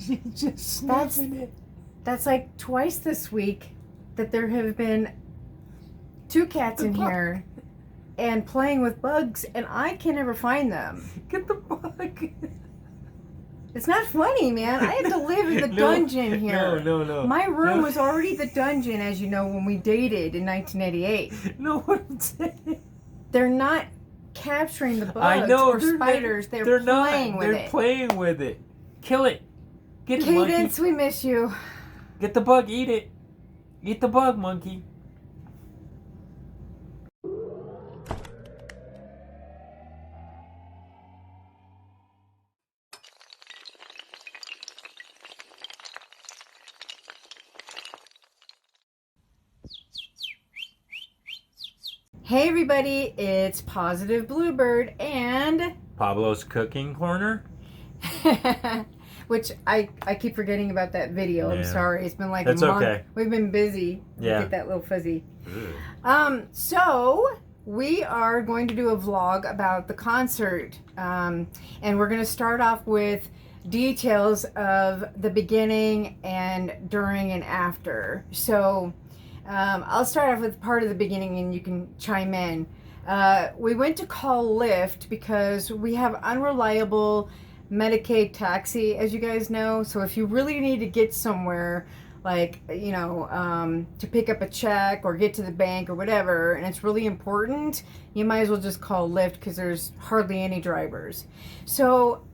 She's just sniffing it. That's like twice this week that there have been 2 cats in here and playing with bugs, and I can never find them. Get the bug. It's not funny, man. I have to live in the dungeon here. No. My room was already the dungeon, as you know, when we dated in 1988. No, what I'm saying. They're not capturing the bugs I know, or spiders. They're playing with it. They're playing with it. Kill it. Get it, monkey. Cadence, we miss you. Get the bug. Eat it. Eat the bug, monkey. Hey everybody, it's Positive Bluebird and Pablo's Cooking Corner. which I keep forgetting about that video. I'm sorry. It's been like That's a month. Okay. We've been busy. Yeah. Get that little fuzzy. So we are going to do a vlog about the concert. And we're going to start off with details of the beginning and during and after. So I'll start off with part of the beginning and you can chime in. We went to call Lyft because we have unreliable Medicaid taxi, as you guys know. So if you really need to get somewhere, like, you know, to pick up a check or get to the bank or whatever, and it's really important, you might as well just call Lyft because there's hardly any drivers. So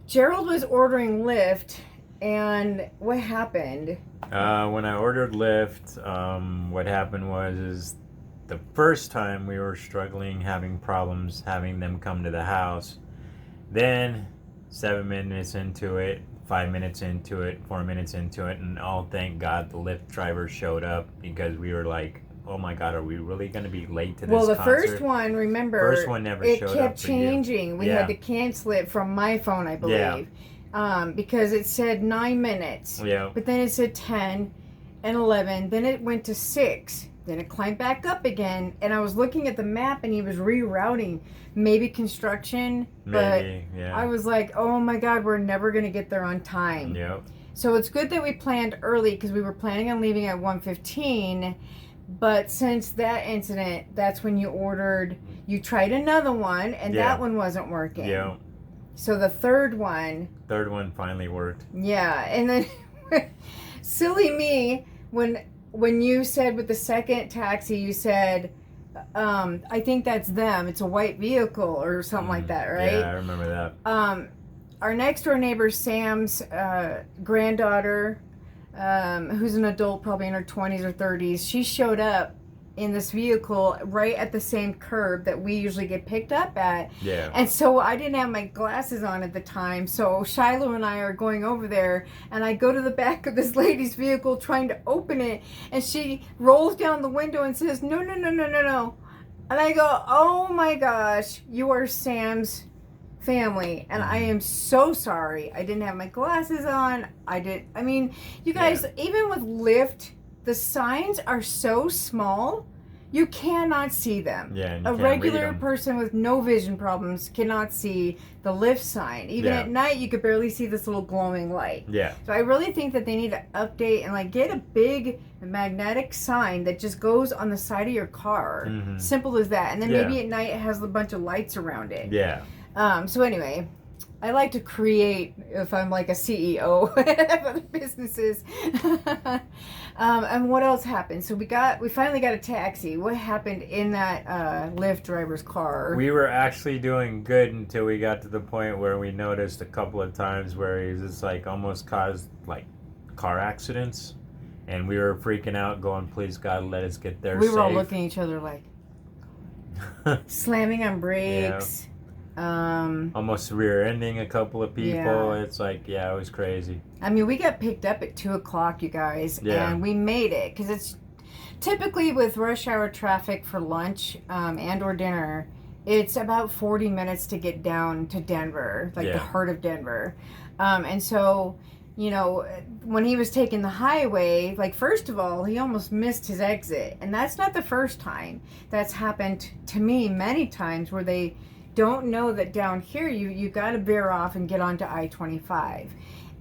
Gerald was ordering Lyft, and what happened? When I ordered Lyft, what happened was the first time we were struggling, having problems having them come to the house. Then 7 minutes into it, 5 minutes into it, 4 minutes into it, and thank God the Lyft driver showed up, because we were like, oh my God, are we really going to be late to this concert? Well, the first one, remember, first one never showed up. It kept changing. We had to cancel it from my phone, I believe. Because it said 9 minutes. Yeah. But then it said 10 and 11. Then it went to 6. Then it climbed back up again. And I was looking at the map and he was rerouting. Maybe construction. Maybe, but yeah. I was like, oh my God, we're never going to get there on time. Yep. So it's good that we planned early because we were planning on leaving at 1:15. But since that incident, that's when you tried another one and that one wasn't working. Yeah. So the third one finally worked. Yeah, and then silly me, when you said with the second taxi, you said, I think that's them. It's a white vehicle or something like that, right? Yeah, I remember that. Our next door neighbor, Sam's granddaughter, who's an adult, probably in her 20s or 30s, she showed up in this vehicle right at the same curb that we usually get picked up at. Yeah. And so I didn't have my glasses on at the time. So Shiloh and I are going over there, and I go to the back of this lady's vehicle trying to open it, and she rolls down the window and says, no. And I go, oh my gosh, you are Sam's family, and I am so sorry. I didn't have my glasses on. I mean, you guys, even with Lyft, the signs are so small, you cannot see them. Yeah, and a regular person with no vision problems cannot see the Lyft sign. Even at night, you could barely see this little glowing light. Yeah. So I really think that they need to update and like get a big magnetic sign that just goes on the side of your car. Mm-hmm. Simple as that. And then maybe at night it has a bunch of lights around it. Yeah. So anyway, I like to create, if I'm like a CEO of other businesses. And what else happened? So we finally got a taxi. What happened in that Lyft driver's car? We were actually doing good until we got to the point where we noticed a couple of times where he was just like almost caused like car accidents, and we were freaking out, going, "Please God, let us get there." We were all looking at each other like slamming on brakes. Almost rear-ending a couple of people. Yeah. It's like, it was crazy. I mean, we got picked up at 2:00, you guys, and we made it because it's typically with rush hour traffic for lunch and or dinner. It's about 40 minutes to get down to Denver, like the heart of Denver, and so. You know, when he was taking the highway, like, first of all, he almost missed his exit. And that's not the first time. That's happened to me many times where they don't know that down here you got to veer off and get onto I-25.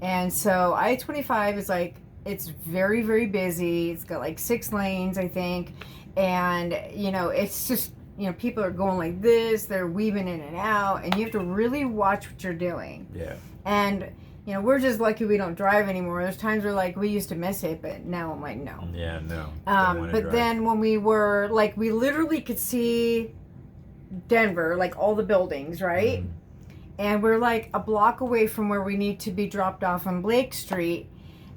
And so I-25 is like, it's very, very busy. It's got like 6 lanes, I think. And, you know, it's just, you know, people are going like this, they're weaving in and out, and you have to really watch what you're doing. Yeah. And, you know, we're just lucky we don't drive anymore. There's times where, like, we used to miss it, but now I'm like, no. Yeah, no. But then when we were, like, we literally could see Denver, like, all the buildings, right? And we're, like, a block away from where we need to be dropped off on Blake Street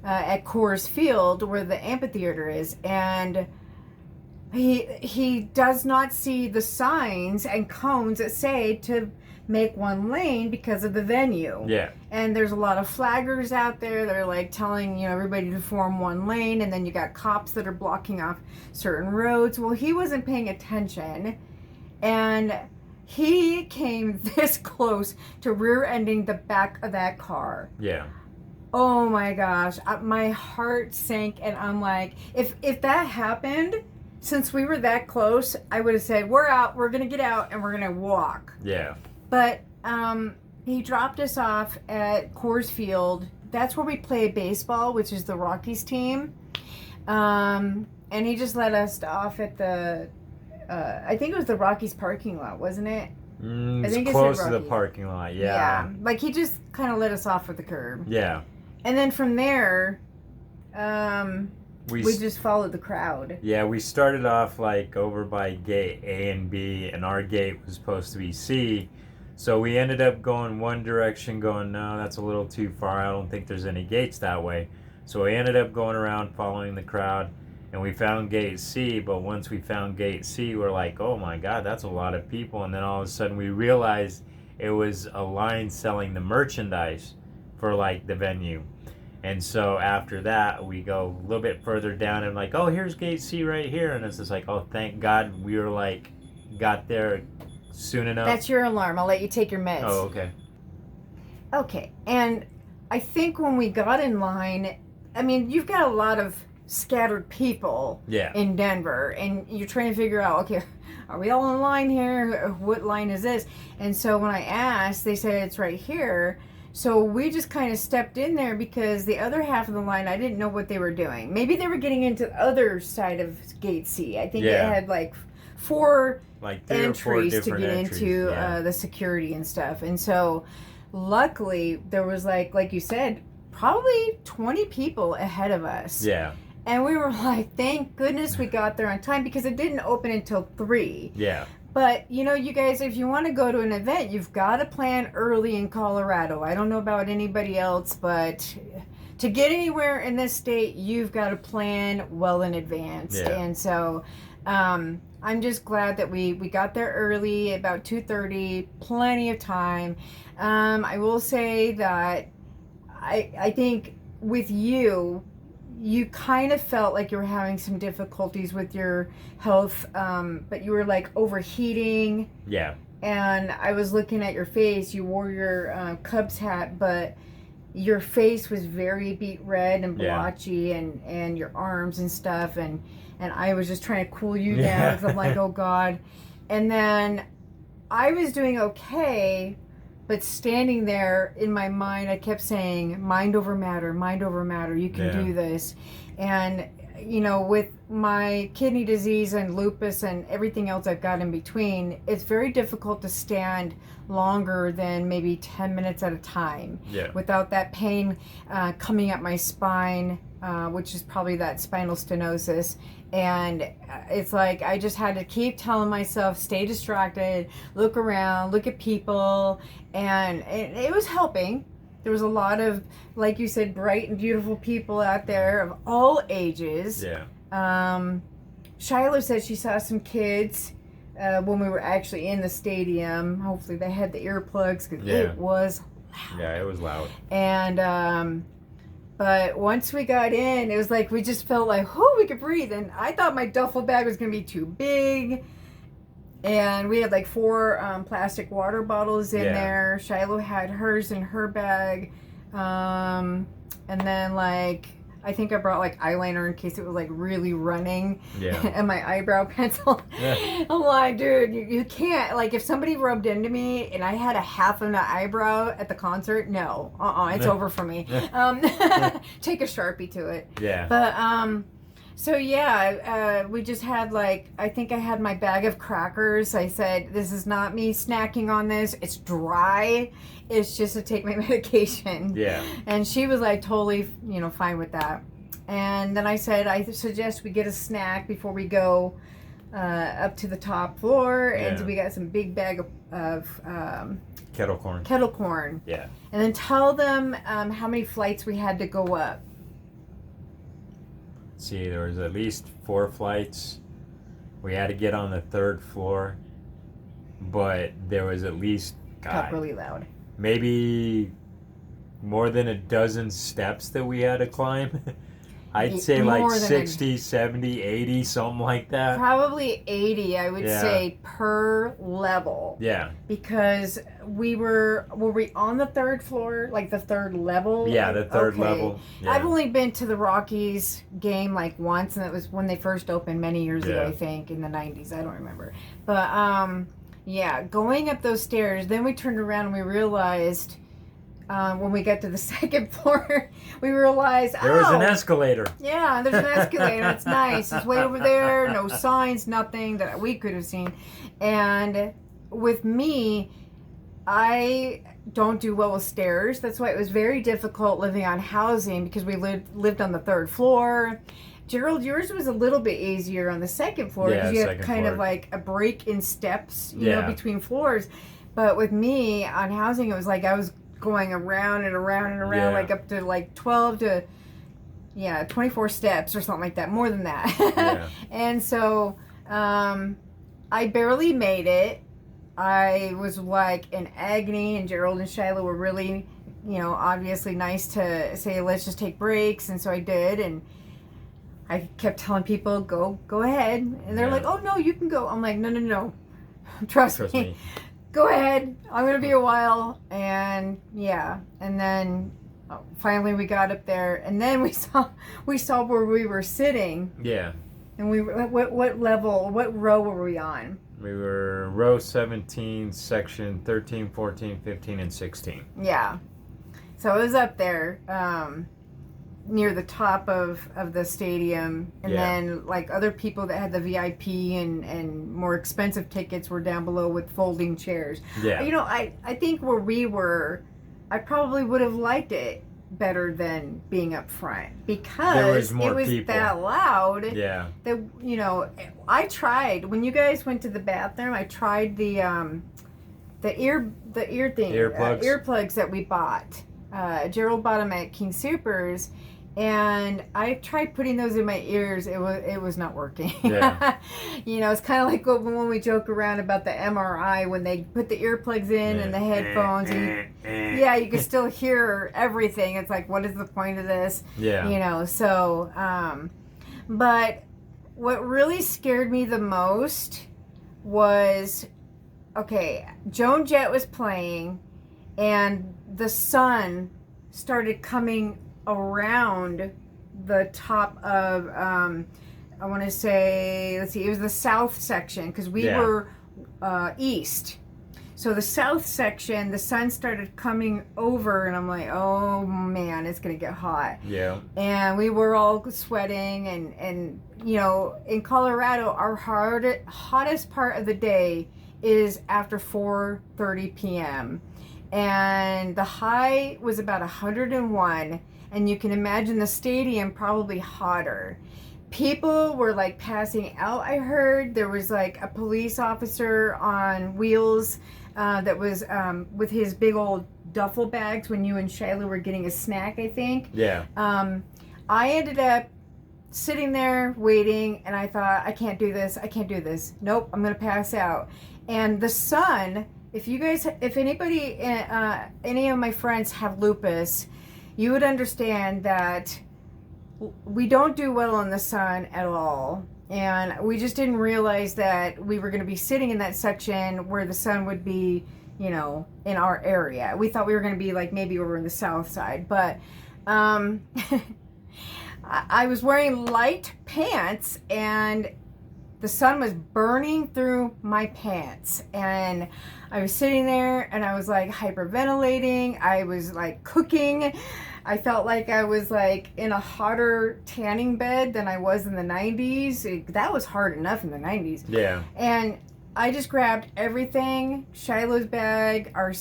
at Coors Field, where the amphitheater is. And he does not see the signs and cones that say to make one lane because of the venue. Yeah. And there's a lot of flaggers out there that are like telling, you know, everybody to form one lane, and then you got cops that are blocking off certain roads. Well, he wasn't paying attention, and he came this close to rear-ending the back of that car. Yeah. Oh my gosh, my heart sank, and I'm like, if that happened, since we were that close, I would have said, we're out, we're gonna get out, and we're gonna walk. Yeah. But he dropped us off at Coors Field. That's where we play baseball, which is the Rockies team. And he just let us off at the, I think it was the Rockies parking lot, wasn't it? I think it's it close said to the Rockies. parking lot. Yeah. Like he just kind of let us off at the curb. Yeah. And then from there, We we just followed the crowd. Yeah, we started off like over by gate A and B, and our gate was supposed to be C. So we ended up going one direction, going, no, that's a little too far. I don't think there's any gates that way. So we ended up going around following the crowd, and we found gate C. But once we found gate C, we're like, oh my God, that's a lot of people. And then all of a sudden we realized it was a line selling the merchandise for like the venue. And so after that, we go a little bit further down and like, oh, here's gate C right here. And it's just like, oh, thank God we were like, got there soon enough. That's your alarm. I'll let you take your meds. Oh, okay. Okay. And I think when we got in line, I mean, you've got a lot of scattered people Yeah. in Denver, and you're trying to figure out, okay, are we all in line here? What line is this? And so when I asked, they said it's right here. So we just kind of stepped in there because the other half of the line, I didn't know what they were doing. Maybe they were getting into the other side of gate C. I think it had like 4 like 3 or 4 entries to different get entries. into Yeah. the security and stuff. And so luckily there was like you said, probably 20 people ahead of us. Yeah. And we were like, thank goodness we got there on time, because it didn't open until 3. Yeah. But, you know, you guys, if you want to go to an event, you've got to plan early in Colorado. I don't know about anybody else, but to get anywhere in this state, you've got to plan well in advance. Yeah. And so I'm just glad that we got there early, about 2:30, plenty of time. I will say that I think with you kind of felt like you were having some difficulties with your health, but you were like overheating. Yeah. And I was looking at your face. You wore your Cubs hat, but your face was very beet red and blotchy, and your arms and stuff. And I was just trying to cool you down, because I'm like, oh God. And then I was doing okay, but standing there in my mind, I kept saying, mind over matter, mind over matter. You can do this. And, you know, with my kidney disease and lupus and everything else I've got in between, it's very difficult to stand longer than maybe 10 minutes at a time without that pain coming up my spine, which is probably that spinal stenosis. And it's like I just had to keep telling myself, stay distracted, look around, look at people, and it was helping. There was a lot of, like you said, bright and beautiful people out there of all ages. Yeah. Shiloh said she saw some kids when we were actually in the stadium. Hopefully they had the earplugs, because it was loud. Yeah, it was loud. And but once we got in, it was like we just felt like, whoo, we could breathe. And I thought my duffel bag was going to be too big. And we had like 4 plastic water bottles in there. Shiloh had hers in her bag. And then like I think I brought like eyeliner in case it was like really running. Yeah. And my eyebrow pencil. Yeah. I'm like, dude, you can't. Like, if somebody rubbed into me and I had a half of an eyebrow at the concert, no. It's over for me. Take a Sharpie to it. Yeah. But, so yeah, we just had like, I think I had my bag of crackers. I said, this is not me snacking on this. It's dry. It's just to take my medication. Yeah. And she was like totally, fine with that. And then I said, I suggest we get a snack before we go up to the top floor. And Yeah. we got some big bag of Kettle corn. kettle corn. Yeah. And then tell them how many flights we had to go up. See, there was at least 4 flights. We had to get on the 3rd floor, but there was at least, Got God, really loud. maybe more than a dozen steps that we had to climb. I'd say More like than 60, 70, 80, something like that. Probably 80, I would Yeah. say, per level. Yeah. Because were we on the 3rd floor, like the 3rd level? Yeah, the 3rd Okay. level. Yeah. I've only been to the Rockies game like once, and it was when they first opened many years ago, Yeah. I think, in the 90s. I don't remember. But, yeah, going up those stairs, then we turned around and we realized, when we got to the 2nd floor, we realized, There was an escalator. yeah, there's an escalator. It's nice. It's way over there. No signs, nothing that we could have seen. And with me, I don't do well with stairs. That's why it was very difficult living on housing because we lived on the 3rd floor. Gerald, yours was a little bit easier on the 2nd floor Yeah, because you had 2nd kind of floor. like a break in steps, you know, Yeah. between floors. But with me on housing, it was like I was going around and around and around, Yeah. like up to like 12 to 24 steps or something like that, more than that. Yeah. And so I barely made it. I was like in agony, and Gerald and Shiloh were really, obviously nice to say, let's just take breaks. And so I did. And I kept telling people, go ahead. And they're Yeah. like, oh, no, you can go. I'm like, no. Trust Trust me. me. Go ahead. I'm going to be a while. And yeah. And then finally we got up there, and then we saw where we were sitting. Yeah. And we were, what level, what row were we on? We were row 17, section 13, 14, 15, and 16. Yeah. So it was up there, near the top of the stadium. And Yeah. then like other people that had the VIP and more expensive tickets were down below with folding chairs. Yeah. I think where we were, I probably would have liked it better than being up front because There was more it was people. that loud. Yeah. That I tried when you guys went to the bathroom. I tried the ear thing, Earplugs? earplugs that we bought. Gerald bought them at King Soopers, and I tried putting those in my ears. It was not working. Yeah. It's kind of like when we joke around about the MRI when they put the earplugs in and the headphones. And you can still hear everything. It's like, what is the point of this? Yeah. But what really scared me the most was, okay, Joan Jett was playing, and the sun started coming around the top of, I want to say, let's see, it was the south section, because we Yeah. were east. So the south section, the sun started coming over, and I'm like, oh man, it's going to get hot. Yeah. And we were all sweating, and in Colorado, our hottest part of the day is after 4:30 p.m. And the high was about 101, and you can imagine the stadium probably hotter. People were like passing out. I heard there was like a police officer on wheels that was with his big old duffel bags when you and Shiloh were getting a snack, I think. Yeah. I ended up sitting there waiting, and I thought, I can't do this. Nope, I'm gonna pass out. And the sun, if anybody, any of my friends have lupus, you would understand that we don't do well in the sun at all. And we just didn't realize that we were going to be sitting in that section where the sun would be, in our area. We thought we were going to be like maybe over in the south side. But I was wearing light pants and the sun was burning through my pants, and I was sitting there and I was like hyperventilating. I was like cooking. I felt like I was like in a hotter tanning bed than I was in the 90s. That was hard enough in the 90s. Yeah. And I just grabbed everything, Shiloh's bag, our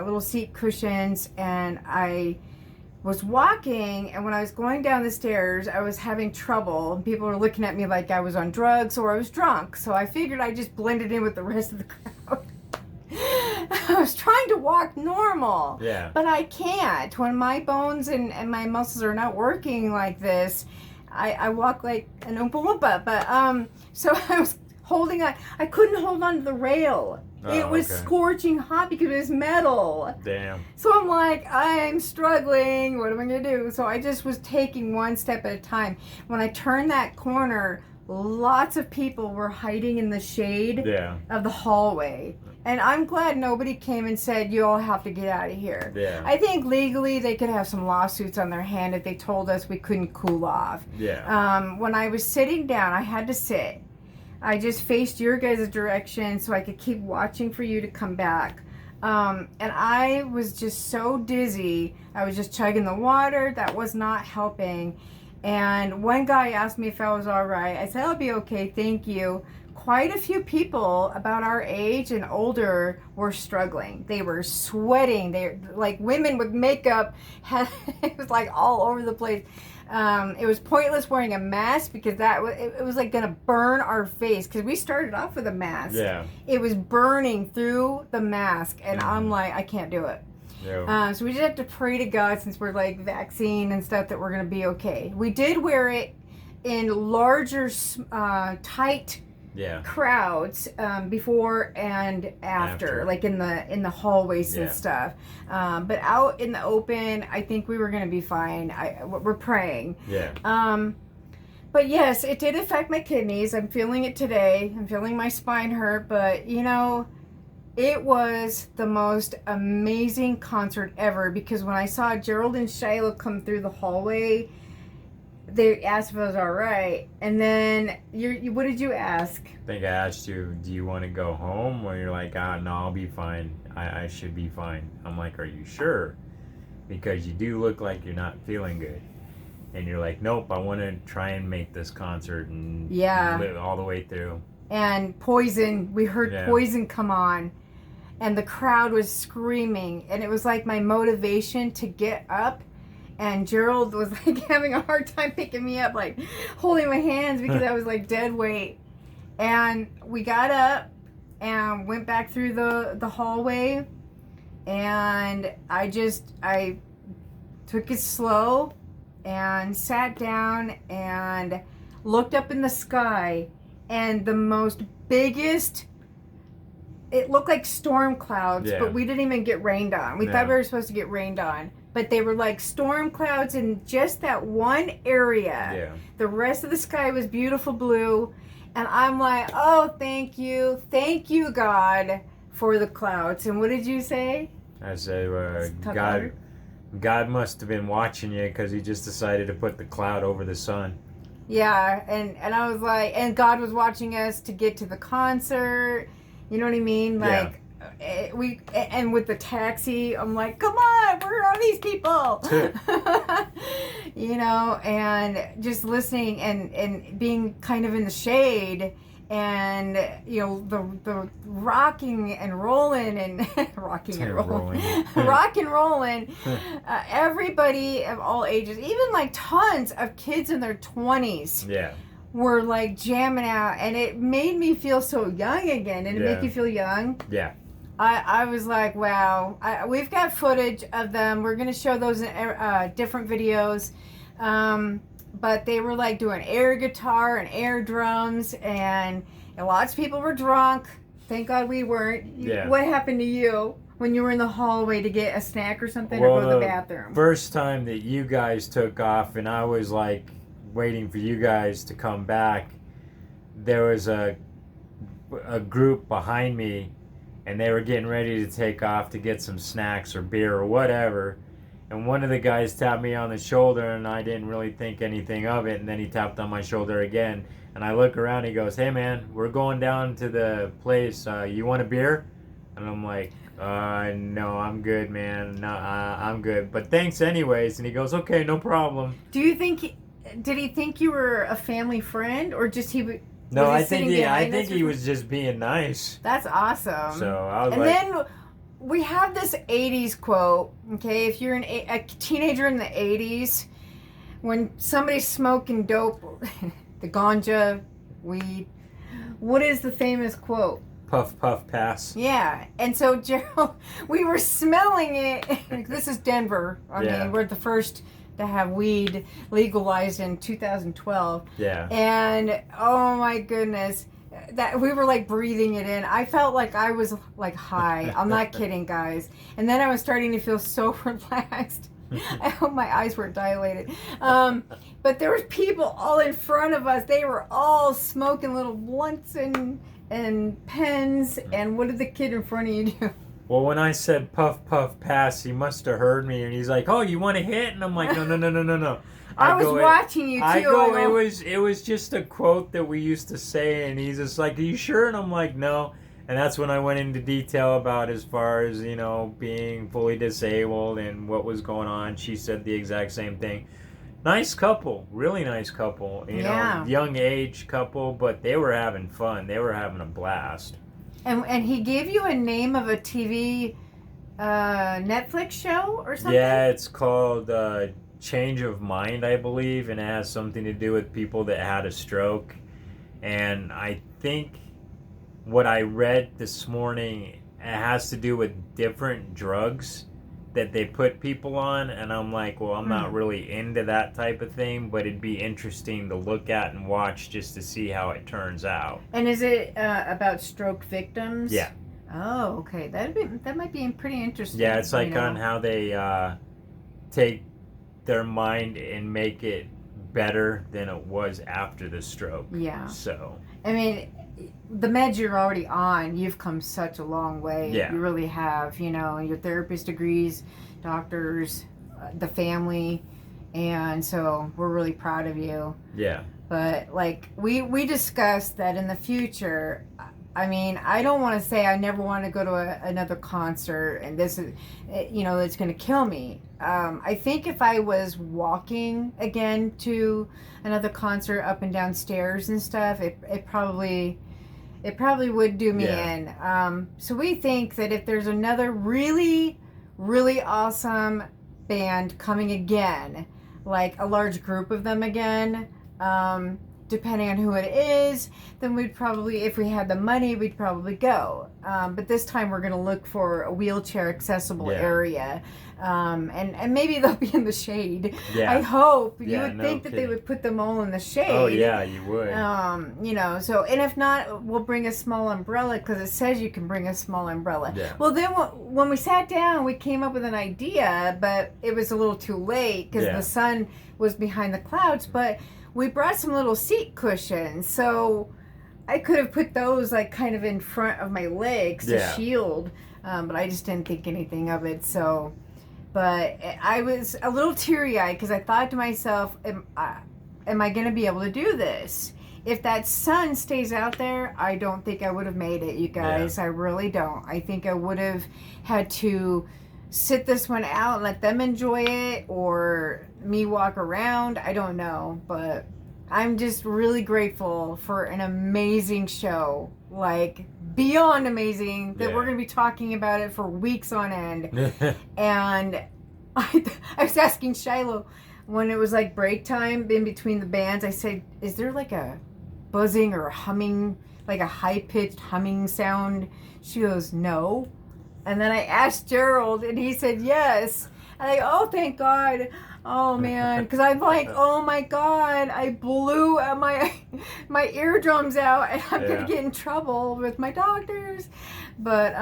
little seat cushions, and I was walking, and when I was going down the stairs, I was having trouble. People were looking at me like I was on drugs or I was drunk. So I figured I just blended in with the rest of the crowd. I was trying to walk normal. Yeah. But I can't. When my bones and my muscles are not working like this, I walk like an Oompa Loompa. But so I was holding on. I couldn't hold on to the rail. It was scorching hot because it was metal. Damn. So I'm like, I'm struggling. What am I going to do? So I just was taking one step at a time. When I turned that corner, lots of people were hiding in the shade of the hallway. And I'm glad nobody came and said, you all have to get out of here. Yeah. I think legally they could have some lawsuits on their hand if they told us we couldn't cool off. Yeah. When I was sitting down, I had to sit. I just faced your guys' direction so I could keep watching for you to come back. And I was just so dizzy. I was just chugging the water. That was not helping. And one guy asked me if I was all right. I said, I'll be okay, thank you. Quite a few people about our age and older were struggling. They were sweating. They like women with makeup. It was like all over the place. It was pointless wearing a mask because it was like gonna burn our face because we started off with a mask. Yeah. It was burning through the mask, and I'm like, I can't do it. Yeah. So we just have to pray to God, since we're like vaccine and stuff, that we're gonna be okay. We did wear it in larger, tight crowds before and after, like in the hallways and stuff. But out in the open, I think we were gonna be fine. We're praying. Yeah. But yes, it did affect my kidneys. I'm feeling it today. I'm feeling my spine hurt, but you know, it was the most amazing concert ever, because when I saw Gerald and Shiloh come through the hallway, they asked if I was all right, and then you what did you ask? I think I asked you, do you want to go home? Or you're like, no, I'll be fine. I should be fine. I'm like, are you sure? Because you do look like you're not feeling good. And you're like, nope, I want to try and make this concert and live all the way through. And Poison, we heard Poison come on, and the crowd was screaming, and it was like my motivation to get up. And Gerald was like having a hard time picking me up, like holding my hands because I was like dead weight. And we got up and went back through the hallway, and I took it slow and sat down and looked up in the sky, and the most biggest, it looked like storm clouds, but we didn't even get rained on. We thought we were supposed to get rained on. But they were like storm clouds in just that one area. Yeah. The rest of the sky was beautiful blue. And I'm like, oh, thank you, God, for the clouds. And what did you say? I say, God must have been watching you, because he just decided to put the cloud over the sun. Yeah, and I was like, and God was watching us to get to the concert. You know what I mean? Like, and with the taxi, I'm like, come on, where are these people? You know, and just listening and being kind of in the shade, and you know, the rocking and rolling and rock and rolling. Everybody of all ages, even like tons of kids in their 20s. Were like jamming out, and it made me feel so young again. Did it make you feel young? Yeah. I was like, wow. We've got footage of them. We're going to show those in different videos. But they were like doing air guitar and air drums, and lots of people were drunk. Thank God we weren't. What happened to you when you were in the hallway to get a snack or something, or go to the bathroom? First time that you guys took off, and I was like waiting for you guys to come back, there was a group behind me, and they were getting ready to take off to get some snacks or beer or whatever, And one of the guys tapped me on the shoulder, and I didn't really think anything of it. And then he tapped on my shoulder again. And I look around, he goes, "Hey man, we're going down to the place. You want a beer?" And I'm like, no, I'm good, man. No, I'm good. But thanks anyways. And he goes, "Okay, no problem." Do you think did he think you were a family friend, or just No, was I sitting think behind us or he was just being nice. That's awesome. So I was and like, then we have this 80s quote, okay? If you're a teenager in the 80s, when somebody's smoking dope, the ganja, weed, what is the famous quote? "Puff, puff, pass." Yeah. And so, Gerald, we were smelling it. This is Denver. I mean, we're the first to have weed legalized in 2012. Yeah. And, oh my goodness, that we were like breathing it in. I felt like I was like high. I'm not kidding, guys. And then I was starting to feel so relaxed. I hope my eyes weren't dilated. But there was people all in front of us. They were all smoking little blunts and pens. And what did the kid in front of you do? Well, when I said "puff, puff, pass," he must have heard me, and he's like, "Oh, you want a hit?" And I'm like, "No." I was watching you too. I go, it was just a quote that we used to say, and he's just like, "Are you sure?" And I'm like, "No." And that's when I went into detail about as far as, being fully disabled and what was going on. She said the exact same thing. Nice couple, really nice couple. Young age couple, but they were having fun. They were having a blast. And he gave you a name of a TV Netflix show or something? Yeah, it's called Change of Mind, I believe, and it has something to do with people that had a stroke. And I think what I read this morning, it has to do with different drugs that they put people on, and I'm like, well, I'm not really into that type of thing, but it'd be interesting to look at and watch just to see how it turns out. And is it about stroke victims? Yeah. Oh, okay. That might be pretty interesting. Yeah, it's like on how they take their mind and make it better than it was after the stroke. Yeah. So. I mean, the meds you're already on, you've come such a long way. Yeah. You really have, your therapist degrees, doctors, the family, and so we're really proud of you. Yeah. But like we discussed that in the future, I mean, I don't want to say I never want to go to another concert and this is, it's going to kill me. I think if I was walking again to another concert up and down stairs and stuff, it probably would do me in. So we think that if there's another really, really awesome band coming again, like a large group of them again, depending on who it is, then we'd probably, if we had the money, we'd probably go. But this time we're going to look for a wheelchair accessible area. And maybe they'll be in the shade. Yeah. I hope. You Yeah, would no think that they kidding. would put them all in the shade. Oh, yeah, you would. So, and if not, we'll bring a small umbrella because it says you can bring a small umbrella. Yeah. Well, then when we sat down, we came up with an idea, but it was a little too late because the sun was behind the clouds. But we brought some little seat cushions, so I could have put those like kind of in front of my legs to shield, but I just didn't think anything of it. So, but I was a little teary-eyed because I thought to myself, am I going to be able to do this? If that sun stays out there, I don't think I would have made it, you guys. I really don't. I think I would have had to sit this one out and let them enjoy it, or me walk around. I don't know, but I'm just really grateful for an amazing show, like beyond amazing, that we're going to be talking about it for weeks on end. And I was asking Shiloh when it was like break time in between the bands, I said, is there like a buzzing or a humming, like a high-pitched humming sound? She goes, no. And then I asked Gerald, and he said yes. And I go, oh, thank God. Oh, man. Because I'm like, oh, my God. I blew my eardrums out, and I'm going to get in trouble with my doctors. But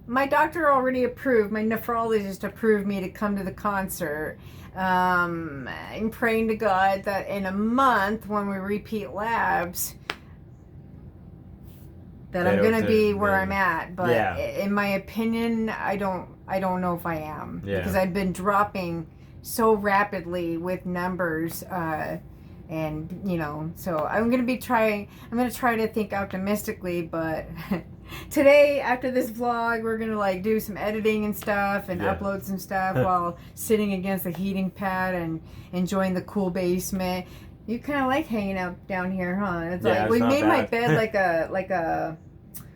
my doctor already approved. My nephrologist approved me to come to the concert. I'm praying to God that in a month, when we repeat labs, that They I'm don't gonna do- be where they- I'm at. But Yeah. in my opinion, I don't know if I am, Yeah. because I've been dropping so rapidly with numbers, and you know, so I'm gonna try to think optimistically. But today, after this vlog, we're gonna like do some editing and stuff and Yeah. upload some stuff while sitting against the heating pad and enjoying the cool basement. You kind of like hanging out down here, huh? It's Yeah, like it's we not made my bad. bed like a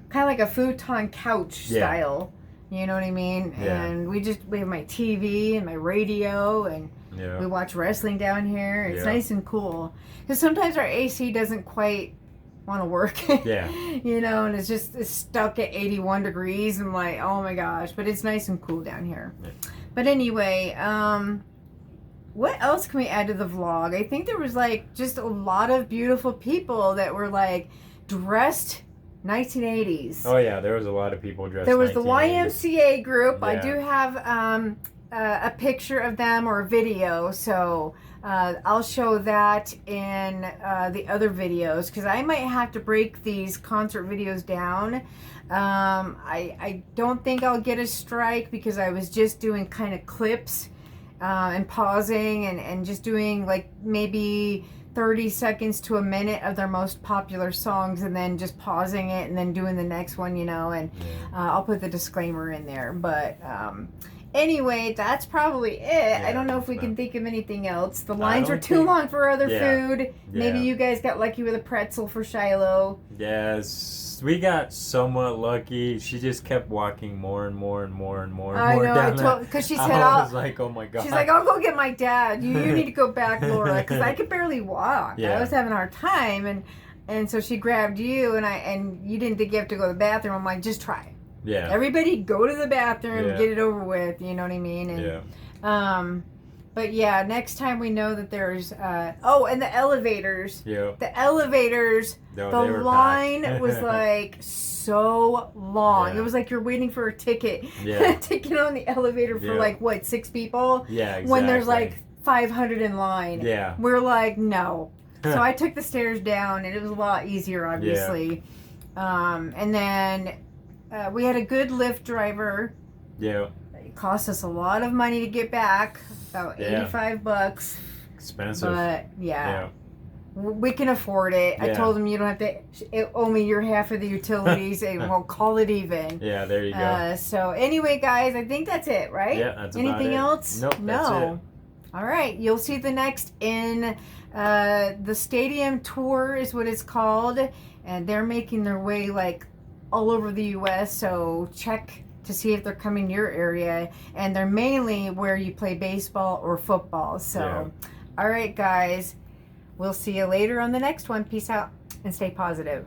kind of like a futon couch Yeah. style. You know what I mean? Yeah. And we have my TV and my radio, and Yeah. we watch wrestling down here. It's Yeah. nice and cool. Because sometimes our AC doesn't quite want to work. Yeah. You know, and it's stuck at 81 degrees. I'm like, oh my gosh. But it's nice and cool down here. Yeah. But anyway, what else can we add to the vlog? I think there was like just a lot of beautiful people that were like dressed 1980s. Oh yeah, there was a lot of people dressed. There was the 1980s. YMCA group. I Yeah. do have a picture of them or a video, so I'll show that in the other videos, because I might have to break these concert videos down. I don't think I'll get a strike, because I was just doing kind of clips and pausing and just doing like maybe 30 seconds to a minute of their most popular songs, and then just pausing it and then doing the next one, you know, and I'll put the disclaimer in there. But anyway, that's probably it. Yeah, I don't know if we that's can about- think of anything else. The lines were don't too think- long for other Yeah. food. Maybe Yeah. you guys got lucky with a pretzel for Shiloh. Yes, we got somewhat lucky. She just kept walking more and more and more and more and I more know, down that. because she said, I was like, oh my god. she's like, I'll go get my dad. You need to go back, Laura, because I could barely walk. Yeah. I was having a hard time, and so she grabbed you, and you didn't think you have to go to the bathroom. I'm like, just try. Yeah. Everybody go to the bathroom, Yeah. get it over with. You know what I mean? And, Yeah. But yeah, next time we know that there's and the elevators. Yeah. The elevators. No, The they were line packed. was like so long. Yeah. It was like you're waiting for a ticket. Yeah. To get on the elevator for Yeah. like what, 6 people? Yeah, exactly. When there's like 500 in line. Yeah. We're like, no. So I took the stairs down, and it was a lot easier, obviously. And then we had a good Lyft driver. Yeah. It cost us a lot of money to get back, about Yeah. $85. Expensive. But yeah. we can afford it. I Yeah. told him you don't have to owe me your half of the utilities, and we'll call it even. Yeah, there you go. So anyway, guys, I think that's it, right? Yeah, that's about Anything it. else? Nope, no. that's it. All right, you'll see the next in the stadium tour is what it's called, and they're making their way like all over the U.S. So check to see if they're coming to your area, and they're mainly where you play baseball or football. So, all right, guys, we'll see you later on the next one. Peace out and stay positive.